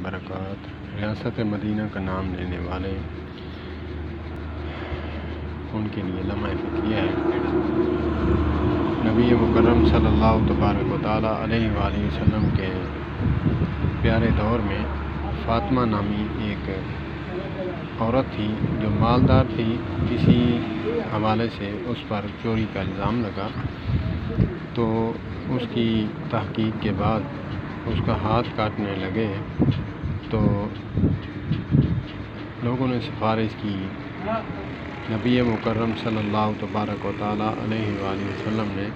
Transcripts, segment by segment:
وبرکاتہ۔ ریاست مدینہ کا نام لینے والے ان کے لیے لمحہ فکریہ ہے۔ نبی مکرم صلی اللہ تبارک و تعالیٰ علیہ وآلہ وسلم کے پیارے دور میں فاطمہ نامی ایک عورت تھی جو مالدار تھی۔ کسی حوالے سے اس پر چوری کا الزام لگا تو اس کی تحقیق کے بعد اس کا ہاتھ کاٹنے لگے تو لوگوں نے سفارش کی۔ نبی مکرم صلی اللہ تبارک و تعالیٰ علیہ وآلہ وسلم نے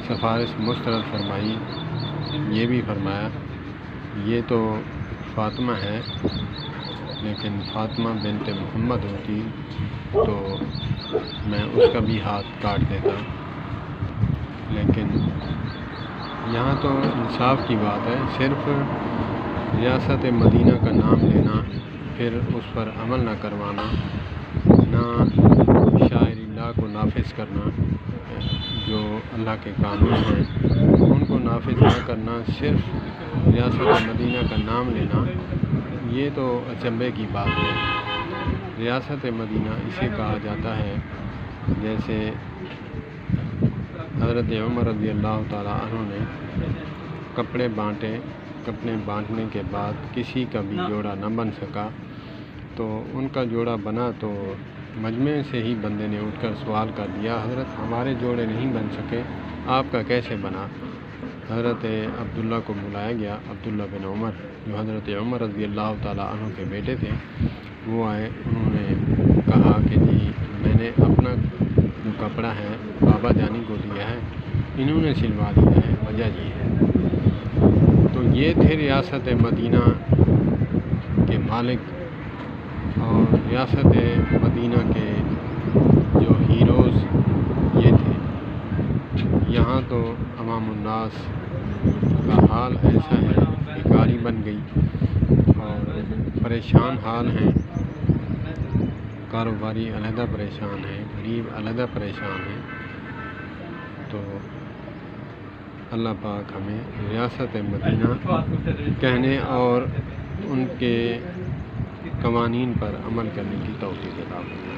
سفارش مسترد فرمائی۔ یہ بھی فرمایا یہ تو فاطمہ ہے، لیکن فاطمہ بنت محمد ہوتی تو میں اس کا بھی ہاتھ کاٹ دیتا۔ لیکن یہاں تو انصاف کی بات ہے، صرف ریاست مدینہ کا نام لینا، پھر اس پر عمل نہ کروانا، نہ شاعر اللہ کو نافذ کرنا، جو اللہ کے قانون ہیں ان کو نافذ نہ کرنا، صرف ریاست مدینہ کا نام لینا، یہ تو اچنبھے کی بات ہے۔ ریاست مدینہ اسے کہا جاتا ہے جیسے حضرت عمر رضی اللہ تعالیٰ عنہ نے کپڑے بانٹے، کپڑے بانٹنے کے بعد کسی کا بھی جوڑا نہ بن سکا تو ان کا جوڑا بنا تو مجمع سے ہی بندے نے اٹھ کر سوال کر دیا، حضرت ہمارے جوڑے نہیں بن سکے، آپ کا کیسے بنا؟ حضرت عبداللہ کو بلایا گیا، عبداللہ بن عمر جو حضرت عمر رضی اللہ تعالیٰ عنہ کے بیٹے تھے، وہ آئے، انہوں نے کہا کہ جی میں نے اپنا جو کپڑا ہے بابا جانی کو دیا ہے، انہوں نے سلوا دیا ہے، وجہ یہ ہے۔ تو یہ تھے ریاست مدینہ کے مالک اور ریاست مدینہ کے جو ہیروز یہ تھے۔ یہاں تو عوام الناس کا حال ایسا ہے، بھکاری بن گئی اور پریشان حال ہیں، کاروباری علیحدہ پریشان ہیں، غریب علیحدہ پریشان ہیں۔ تو اللہ پاک ہمیں ریاست مدینہ کہنے اور ان کے قوانین پر عمل کرنے کی توفیق عطا فرمائے۔